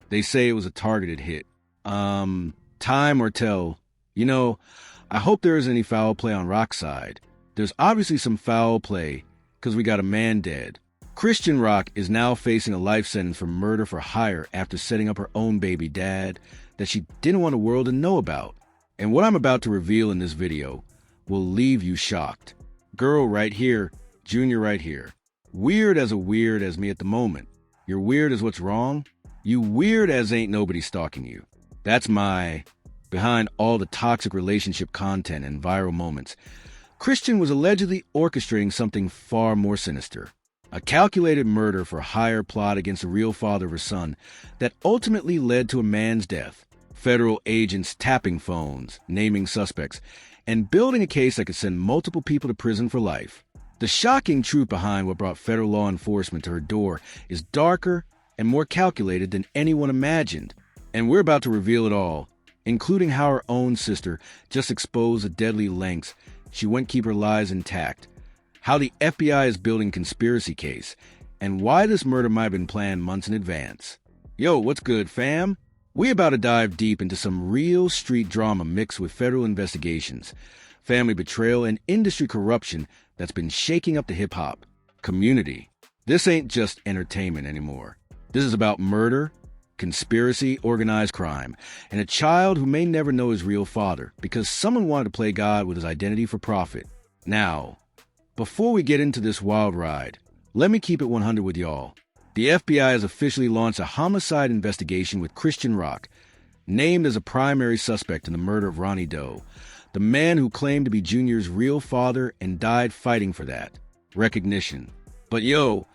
They say it was a targeted hit. Time or tell. I hope there isn't any foul play on Rock's side. There's obviously some foul play, because we got a man dead. Chrisean Rock is now facing a life sentence for murder for hire after setting up her own baby dad that she didn't want the world to know about. And what I'm about to reveal in this video will leave you shocked. Girl right here, Junior right here. Weird as me at the moment. You're weird as what's wrong? You weird as ain't nobody stalking you. That's my behind all the toxic relationship content and viral moments. Chrisean was allegedly orchestrating something far more sinister. A calculated murder for hire plot against the real father of her son that ultimately led to a man's death. Federal agents tapping phones, naming suspects, and building a case that could send multiple people to prison for life. The shocking truth behind what brought federal law enforcement to her door is darker and more calculated than anyone imagined. And we're about to reveal it all, including how her own sister just exposed the deadly lengths she wouldn't keep her lies intact, how the FBI is building conspiracy case, and why this murder might have been planned months in advance. Yo, what's good, fam? We about to dive deep into some real street drama mixed with federal investigations, family betrayal, and industry corruption that's been shaking up the hip-hop community. This ain't just entertainment anymore. This is about murder, conspiracy, organized crime, and a child who may never know his real father because someone wanted to play God with his identity for profit. Now, before we get into this wild ride, let me keep it 100 with y'all. The FBI has officially launched a homicide investigation with Chrisean Rock, named as a primary suspect in the murder of Ronnie Doe, the man who claimed to be Junior's real father and died fighting for that recognition. But yo,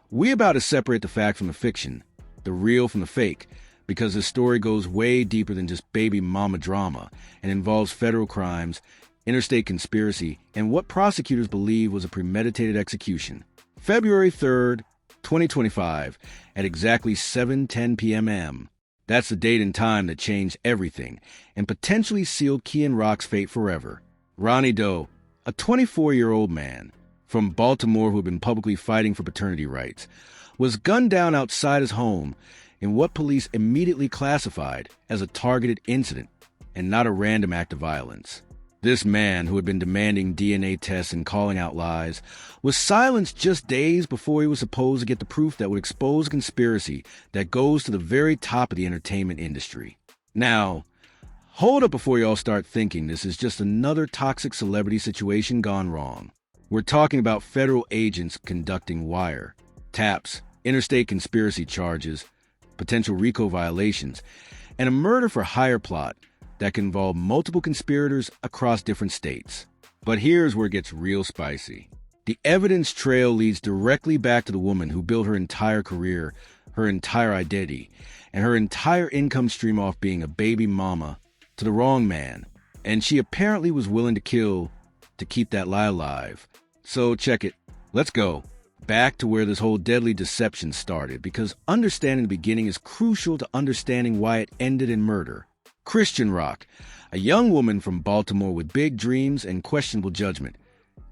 we about to separate the fact from the fiction, the real from the fake, because this story goes way deeper than just baby mama drama and involves federal crimes, interstate conspiracy, and what prosecutors believe was a premeditated execution. February 3rd, 2025, at exactly 7:10 p.m. That's the date and time that changed everything and potentially sealed Chrisean Rock's fate forever. Ronnie Doe, a 24-year-old man from Baltimore who had been publicly fighting for paternity rights, was gunned down outside his home in what police immediately classified as a targeted incident and not a random act of violence. This man, who had been demanding DNA tests and calling out lies, was silenced just days before he was supposed to get the proof that would expose a conspiracy that goes to the very top of the entertainment industry. Now, hold up before y'all start thinking this is just another toxic celebrity situation gone wrong. We're talking about federal agents conducting wire, taps, interstate conspiracy charges, potential RICO violations, and a murder for hire plot that can involve multiple conspirators across different states. But here's where it gets real spicy. The evidence trail leads directly back to the woman who built her entire career, her entire identity, and her entire income stream off being a baby mama to the wrong man. And she apparently was willing to kill to keep that lie alive. So check it. Let's go back to where this whole deadly deception started, because understanding the beginning is crucial to understanding why it ended in murder. Chrisean Rock, a young woman from Baltimore with big dreams and questionable judgment,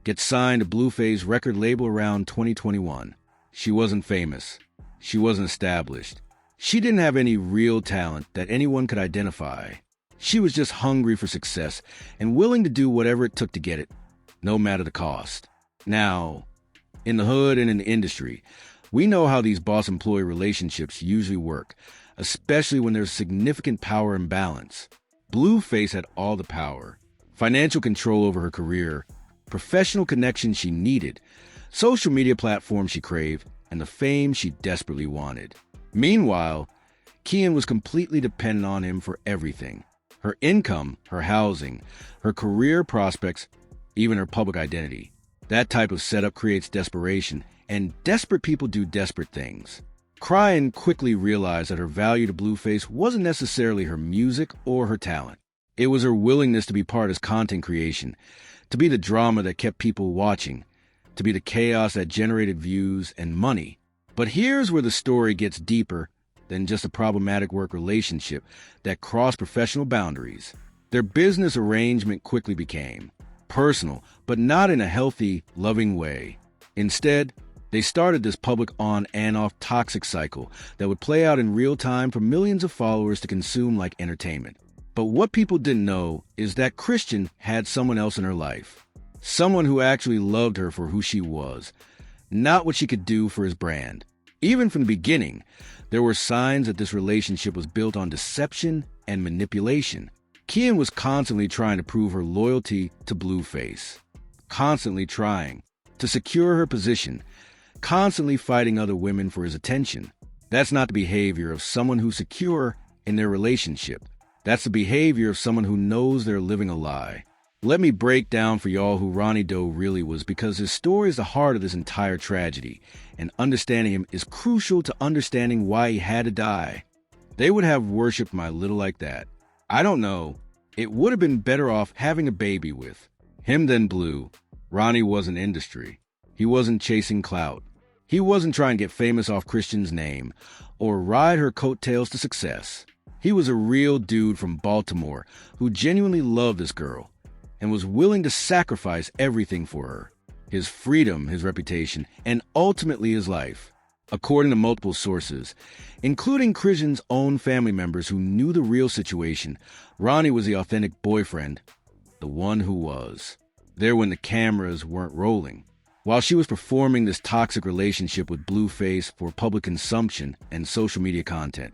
gets signed to Blueface record label around 2021. She wasn't famous. She wasn't established. She didn't have any real talent that anyone could identify. She was just hungry for success and willing to do whatever it took to get it, no matter the cost. Now, in the hood and in the industry, we know how these boss-employee relationships usually work, especially when there's significant power imbalance. Blueface had all the power, financial control over her career, professional connections she needed, social media platforms she craved, and the fame she desperately wanted. Meanwhile, Chrisean was completely dependent on him for everything. Her income, her housing, her career prospects, even her public identity. That type of setup creates desperation, and desperate people do desperate things. Chrisean quickly realized that her value to Blueface wasn't necessarily her music or her talent. It was her willingness to be part of his content creation, to be the drama that kept people watching, to be the chaos that generated views and money. But here's where the story gets deeper than just a problematic work relationship that crossed professional boundaries. Their business arrangement quickly became personal, but not in a healthy, loving way. Instead, They started this public on and off toxic cycle that would play out in real time for millions of followers to consume like entertainment. But what people didn't know is that Chrisean had someone else in her life. Someone who actually loved her for who she was, not what she could do for his brand. Even from the beginning, there were signs that this relationship was built on deception and manipulation. Chrisean was constantly trying to prove her loyalty to Blueface, constantly trying to secure her position, constantly fighting other women for his attention. That's not the behavior of someone who's secure in their relationship. That's the behavior of someone who knows they're living a lie. Let me break down for y'all who Ronnie Doe really was, because his story is the heart of this entire tragedy, and understanding him is crucial to understanding why he had to die. They would have worshipped my little like that. I don't know. It would have been better off having a baby with him than Blue. Ronnie wasn't industry. He wasn't chasing clout. He wasn't trying to get famous off Chrisean's name or ride her coattails to success. He was a real dude from Baltimore who genuinely loved this girl and was willing to sacrifice everything for her. His freedom, his reputation, and ultimately his life. According to multiple sources, including Chrisean's own family members who knew the real situation, Ronnie was the authentic boyfriend, the one who was there when the cameras weren't rolling. While she was performing this toxic relationship with Blueface for public consumption and social media content,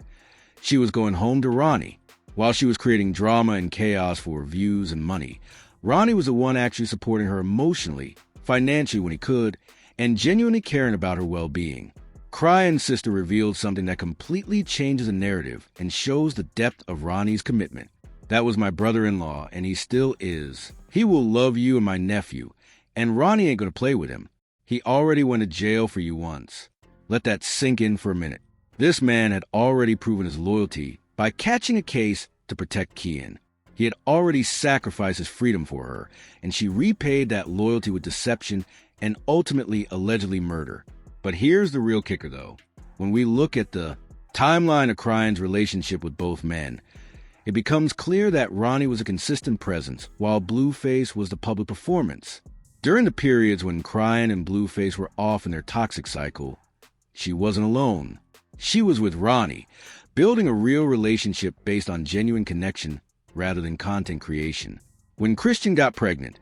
she was going home to Ronnie. While she was creating drama and chaos for views and money, Ronnie was the one actually supporting her emotionally, financially when he could, and genuinely caring about her well-being. Chrisean's sister revealed something that completely changes the narrative and shows the depth of Ronnie's commitment. That was my brother-in-law, and he still is. He will love you and my nephew, and Ronnie ain't gonna play with him. He already went to jail for you once. Let that sink in for a minute. This man had already proven his loyalty by catching a case to protect Chrisean. He had already sacrificed his freedom for her, and she repaid that loyalty with deception and ultimately allegedly murder. But here's the real kicker, though. When we look at the timeline of Chrisean's relationship with both men, it becomes clear that Ronnie was a consistent presence, while Blueface was the public performance. During the periods when Chrisean and Blueface were off in their toxic cycle, she wasn't alone. She was with Ronnie, building a real relationship based on genuine connection rather than content creation. When Chrisean got pregnant,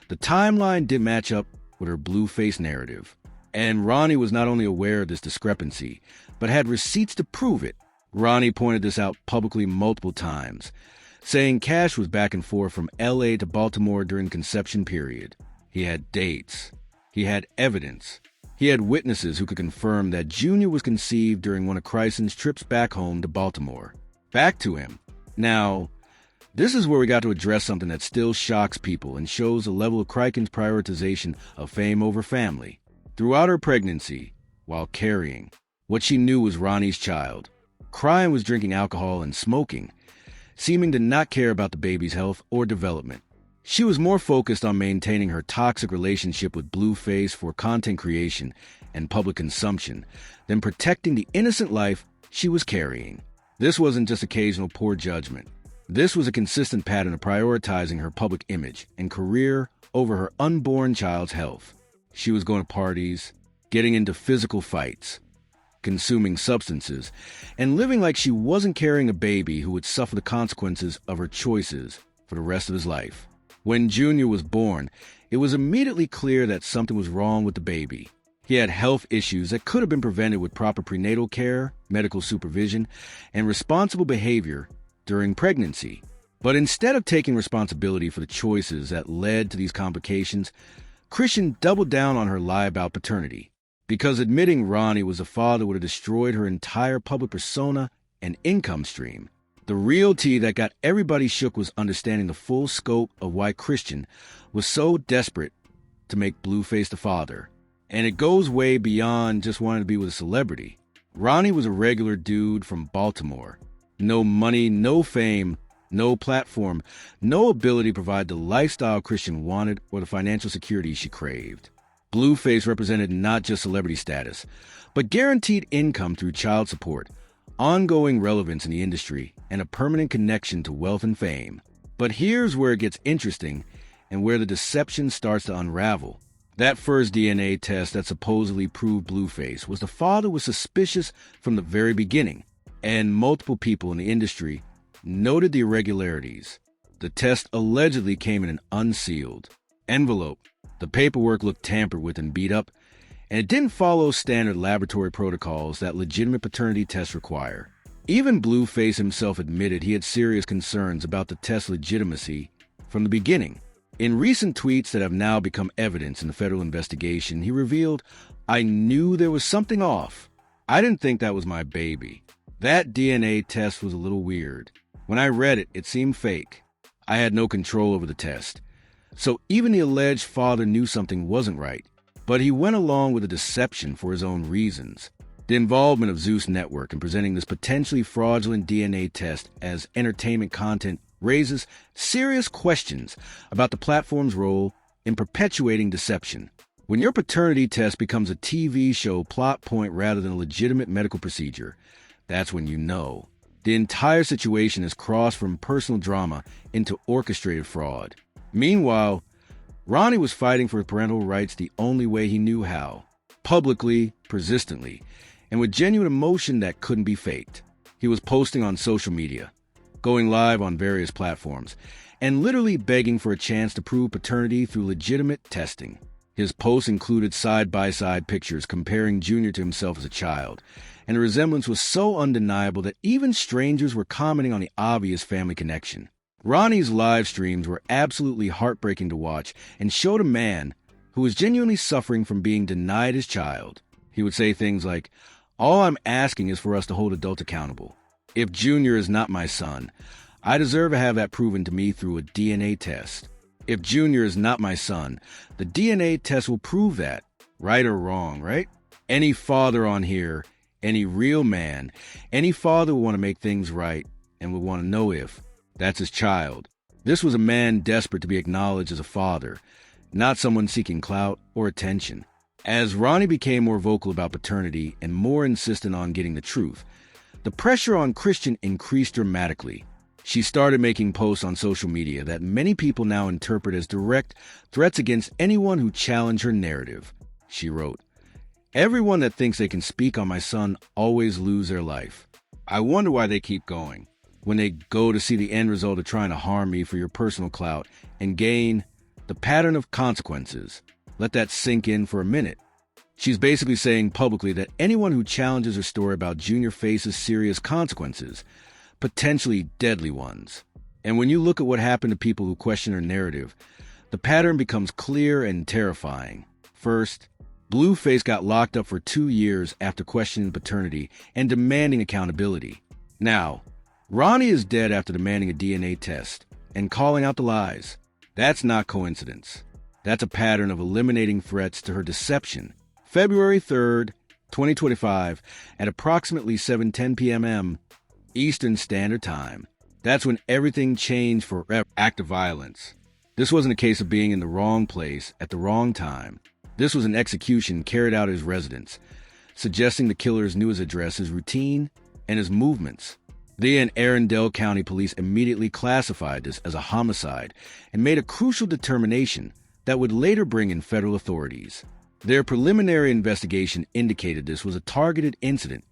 the timeline did match up with her Blueface narrative. And Ronnie was not only aware of this discrepancy, but had receipts to prove it. Ronnie pointed this out publicly multiple times, saying Cash was back and forth from LA to Baltimore during the conception period. He had dates. He had evidence. He had witnesses who could confirm that Junior was conceived during one of Chrisean's trips back home to Baltimore. Back to him. Now, this is where we got to address something that still shocks people and shows the level of Chrisean's prioritization of fame over family. Throughout her pregnancy, while carrying what she knew was Ronnie's child, Chrisean was drinking alcohol and smoking, seeming to not care about the baby's health or development. She was more focused on maintaining her toxic relationship with Blueface for content creation and public consumption than protecting the innocent life she was carrying. This wasn't just occasional poor judgment. This was a consistent pattern of prioritizing her public image and career over her unborn child's health. She was going to parties, getting into physical fights, consuming substances, and living like she wasn't carrying a baby who would suffer the consequences of her choices for the rest of his life. When Junior was born, it was immediately clear that something was wrong with the baby. He had health issues that could have been prevented with proper prenatal care, medical supervision, and responsible behavior during pregnancy. But instead of taking responsibility for the choices that led to these complications, Chrisean doubled down on her lie about paternity, because admitting Ronnie was a father would have destroyed her entire public persona and income stream. The real tea that got everybody shook was understanding the full scope of why Chrisean was so desperate to make Blueface the father. And it goes way beyond just wanting to be with a celebrity. Ronnie was a regular dude from Baltimore. No money, no fame, no platform, no ability to provide the lifestyle Chrisean wanted or the financial security she craved. Blueface represented not just celebrity status, but guaranteed income through child support, ongoing relevance in the industry, and a permanent connection to wealth and fame. But here's where it gets interesting and where the deception starts to unravel. That first DNA test that supposedly proved Blueface was the father was suspicious from the very beginning, and multiple people in the industry noted the irregularities. The test allegedly came in an unsealed envelope. The paperwork looked tampered with and beat up, and it didn't follow standard laboratory protocols that legitimate paternity tests require. Even Blueface himself admitted he had serious concerns about the test's legitimacy from the beginning. In recent tweets that have now become evidence in the federal investigation, he revealed, "I knew there was something off. I didn't think that was my baby. That DNA test was a little weird. When I read it, it seemed fake. I had no control over the test." So even the alleged father knew something wasn't right, but he went along with the deception for his own reasons. The involvement of Zeus Network in presenting this potentially fraudulent DNA test as entertainment content raises serious questions about the platform's role in perpetuating deception. When your paternity test becomes a TV show plot point rather than a legitimate medical procedure, that's when you know. The entire situation has crossed from personal drama into orchestrated fraud. Meanwhile, Ronnie was fighting for parental rights the only way he knew how, publicly, persistently, and with genuine emotion that couldn't be faked. He was posting on social media, going live on various platforms, and literally begging for a chance to prove paternity through legitimate testing. His posts included side-by-side pictures comparing Junior to himself as a child, and the resemblance was so undeniable that even strangers were commenting on the obvious family connection. Ronnie's live streams were absolutely heartbreaking to watch and showed a man who was genuinely suffering from being denied his child. He would say things like, "All I'm asking is for us to hold adults accountable. If Junior is not my son, I deserve to have that proven to me through a DNA test. If Junior is not my son, the DNA test will prove that, right or wrong, right? Any father on here, any real man, any father will want to make things right and will want to know if that's his child." This was a man desperate to be acknowledged as a father, not someone seeking clout or attention. As Ronnie became more vocal about paternity and more insistent on getting the truth, the pressure on Chrisean increased dramatically. She started making posts on social media that many people now interpret as direct threats against anyone who challenged her narrative. She wrote, "Everyone that thinks they can speak on my son always lose their life. I wonder why they keep going. When they go to see the end result of trying to harm me for your personal clout and gain the pattern of consequences. Let that sink in for a minute." She's basically saying publicly that anyone who challenges her story about Junior faces serious consequences, potentially deadly ones. And when you look at what happened to people who question her narrative, the pattern becomes clear and terrifying. First, Blueface got locked up for 2 years after questioning paternity and demanding accountability. Now, Ronnie is dead after demanding a DNA test and calling out the lies. That's not coincidence. That's a pattern of eliminating threats to her deception. February 3rd, 2025, at approximately 7:10 p.m. Eastern Standard Time. That's when everything changed forever. Act of violence. This wasn't a case of being in the wrong place at the wrong time. This was an execution carried out at his residence, suggesting the killers knew his address, his routine, and his movements. The and Arundel County Police immediately classified this as a homicide and made a crucial determination that would later bring in federal authorities. Their preliminary investigation indicated this was a targeted incident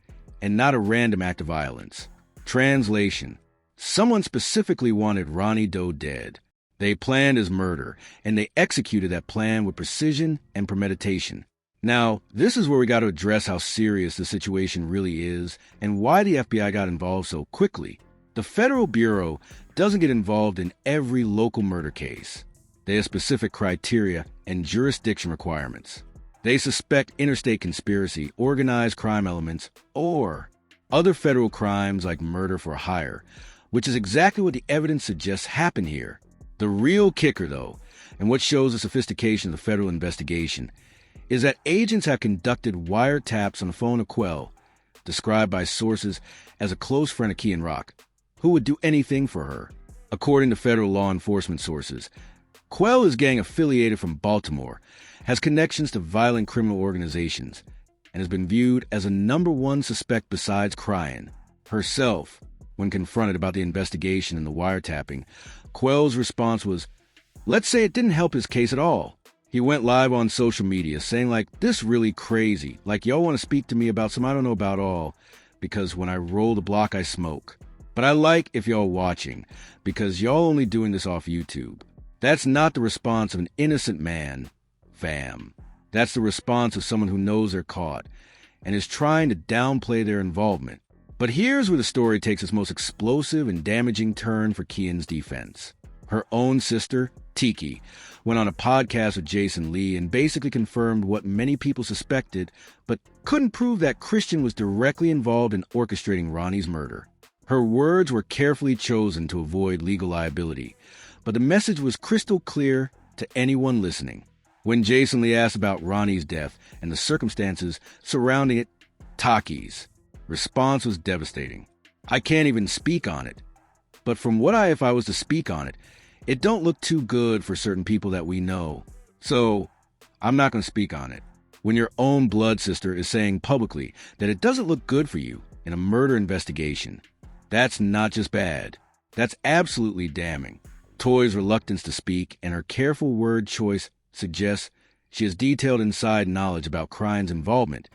and not a random act of violence. Translation: someone specifically wanted Ronnie Doe dead. They planned his murder, and they executed that plan with precision and premeditation. Now, this is where we got to address how serious the situation really is and why the FBI got involved so quickly. The Federal Bureau doesn't get involved in every local murder case. They have specific criteria and jurisdiction requirements. They suspect interstate conspiracy, organized crime elements, or other federal crimes like murder for hire, which is exactly what the evidence suggests happened here. The real kicker, though, and what shows the sophistication of the federal investigation, is that agents have conducted wiretaps on the phone of Quell, described by sources as a close friend of Key and Rock, who would do anything for her. According to federal law enforcement sources, Quell is gang-affiliated from Baltimore, has connections to violent criminal organizations, and has been viewed as a number one suspect besides Chrisean herself. When confronted about the investigation and the wiretapping, Quell's response was, "Let's say it didn't help his case at all. He went live on social media saying like, this really crazy. Like, y'all want to speak to me about some I don't know about all, because when I roll the block, I smoke. But I like if y'all watching, because y'all only doing this off YouTube. That's not the response of an innocent man, fam. That's the response of someone who knows they're caught and is trying to downplay their involvement. But here's where the story takes its most explosive and damaging turn for Kian's defense. Her own sister, Tiki, went on a podcast with Jason Lee and basically confirmed what many people suspected, but couldn't prove that Chrisean was directly involved in orchestrating Ronnie's murder. Her words were carefully chosen to avoid legal liability, but the message was crystal clear to anyone listening. When Jason Lee asked about Ronnie's death and the circumstances surrounding it, Taki's response was devastating. I can't even speak on it. But from what if I was to speak on it, it don't look too good for certain people that we know. So I'm not going to speak on it. When your own blood sister is saying publicly that it doesn't look good for you in a murder investigation, that's not just bad. That's absolutely damning. Toy's reluctance to speak and her careful word choice suggests she has detailed inside knowledge about Chrisean's involvement,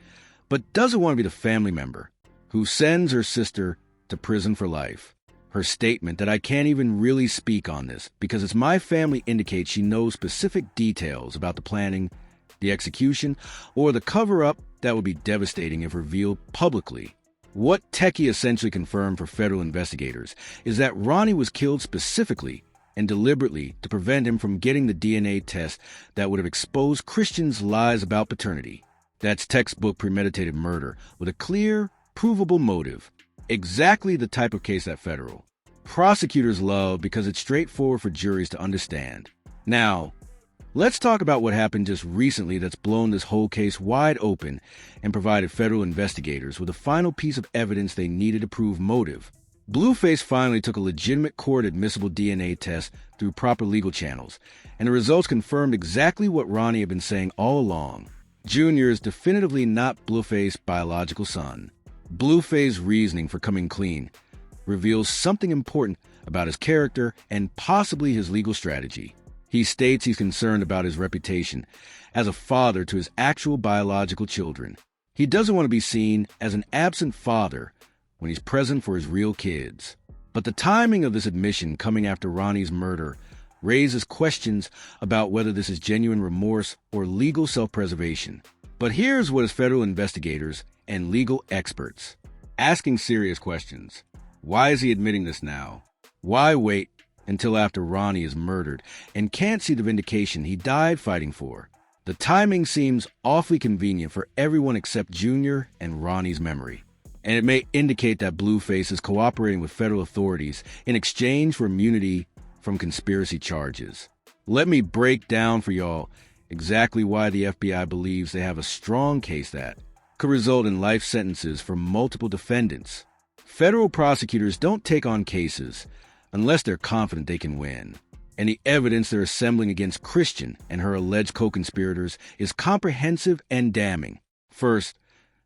but doesn't want to be the family member who sends her sister to prison for life. Her statement that I can't even really speak on this because it's my family indicates she knows specific details about the planning, the execution, or the cover-up that would be devastating if revealed publicly. What Teki essentially confirmed for federal investigators is that Ronnie was killed specifically and deliberately to prevent him from getting the DNA test that would have exposed Chrisean's lies about paternity. That's textbook premeditated murder with a clear, provable motive. Exactly the type of case that federal prosecutors love because it's straightforward for juries to understand. Now, let's talk about what happened just recently that's blown this whole case wide open and provided federal investigators with a final piece of evidence they needed to prove motive. Blueface finally took a legitimate court-admissible DNA test through proper legal channels, and the results confirmed exactly what Ronnie had been saying all along. Junior is definitively not Blueface's biological son. Blueface's reasoning for coming clean reveals something important about his character and possibly his legal strategy. He states he's concerned about his reputation as a father to his actual biological children. He doesn't want to be seen as an absent father when he's present for his real kids. But the timing of this admission coming after Ronnie's murder raises questions about whether this is genuine remorse or legal self-preservation. But here's what is federal investigators and legal experts asking serious questions. Why is he admitting this now? Why wait until after Ronnie is murdered and can't see the vindication he died fighting for? The timing seems awfully convenient for everyone except Junior and Ronnie's memory. And it may indicate that Blueface is cooperating with federal authorities in exchange for immunity from conspiracy charges. Let me break down for y'all exactly why the FBI believes they have a strong case that could result in life sentences for multiple defendants. Federal prosecutors don't take on cases unless they're confident they can win. And the evidence they're assembling against Chrisean and her alleged co-conspirators is comprehensive and damning. First,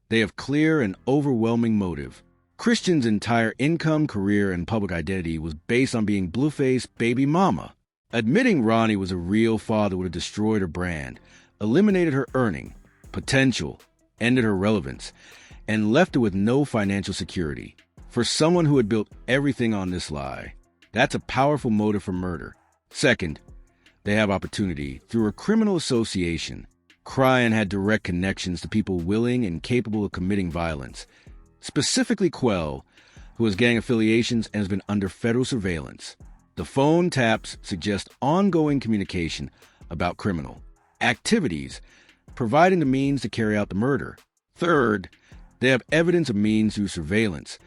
they have clear and overwhelming motive. Chrisean's entire income, career, and public identity was based on being Blueface's baby mama. Admitting Ronnie was a real father would have destroyed her brand, eliminated her earning potential, ended her relevance, and left her with no financial security. For someone who had built everything on this lie, that's a powerful motive for murder. Second, they have opportunity. Through a criminal association, Chrisean had direct connections to people willing and capable of committing violence, specifically Quell, who has gang affiliations and has been under federal surveillance. The phone taps suggest ongoing communication about criminal activities, providing the means to carry out the murder. Third, they have evidence of means through surveillance,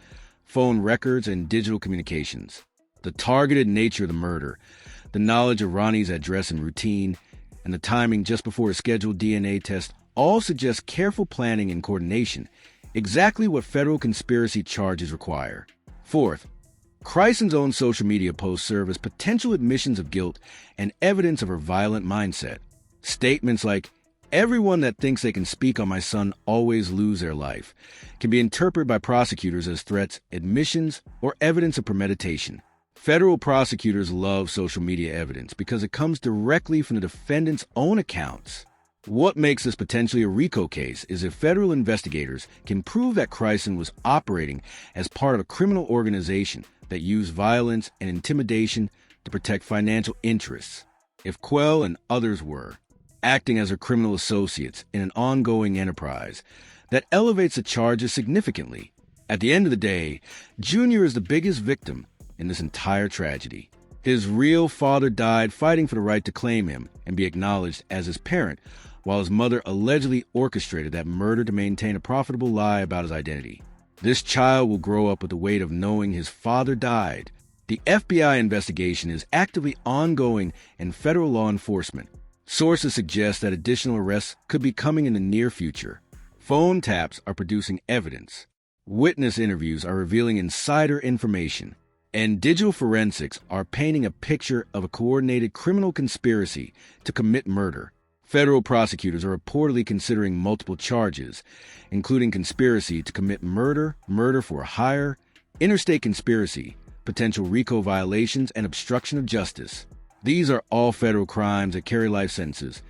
phone records, and digital communications. The targeted nature of the murder, the knowledge of Ronnie's address and routine, and the timing just before a scheduled DNA test all suggest careful planning and coordination, exactly what federal conspiracy charges require. Fourth, Chrisean's own social media posts serve as potential admissions of guilt and evidence of her violent mindset. Statements like, "Everyone that thinks they can speak on my son always lose their life," can be interpreted by prosecutors as threats, admissions, or evidence of premeditation. Federal prosecutors love social media evidence because it comes directly from the defendant's own accounts. What makes this potentially a RICO case is if federal investigators can prove that Chrisean was operating as part of a criminal organization that used violence and intimidation to protect financial interests. If Quell and others were acting as her criminal associates in an ongoing enterprise, that elevates the charges significantly. At the end of the day, Junior is the biggest victim in this entire tragedy. His real father died fighting for the right to claim him and be acknowledged as his parent, while his mother allegedly orchestrated that murder to maintain a profitable lie about his identity. This child will grow up with the weight of knowing his father died. The FBI investigation is actively ongoing in federal law enforcement. Sources suggest that additional arrests could be coming in the near future. Phone taps are producing evidence. Witness interviews are revealing insider information. And digital forensics are painting a picture of a coordinated criminal conspiracy to commit murder. Federal prosecutors are reportedly considering multiple charges, including conspiracy to commit murder, murder for hire, interstate conspiracy, potential RICO violations, and obstruction of justice. These are all federal crimes that carry life sentences,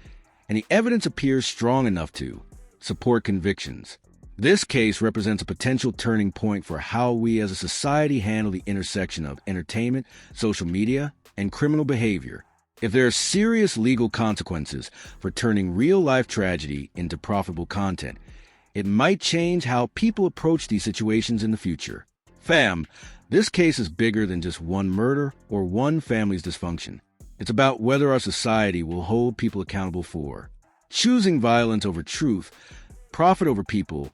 and the evidence appears strong enough to support convictions. This case represents a potential turning point for how we as a society handle the intersection of entertainment, social media, and criminal behavior. If there are serious legal consequences for turning real-life tragedy into profitable content, it might change how people approach these situations in the future. Fam, this case is bigger than just one murder or one family's dysfunction. It's about whether our society will hold people accountable for choosing violence over truth, profit over people,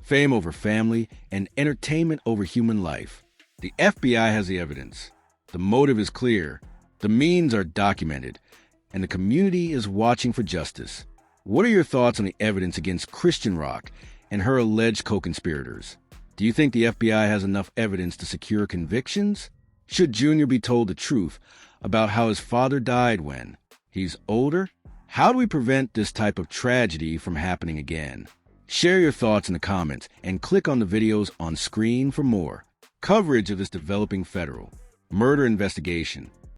fame over family, and entertainment over human life. The FBI has the evidence. The motive is clear. The means are documented. And the community is watching for justice. What are your thoughts on the evidence against Chrisean Rock and her alleged co-conspirators? Do you think the FBI has enough evidence to secure convictions? Should Junior be told the truth about how his father died when he's older? How do we prevent this type of tragedy from happening again? Share your thoughts in the comments and click on the videos on screen for more coverage of this developing federal murder investigation.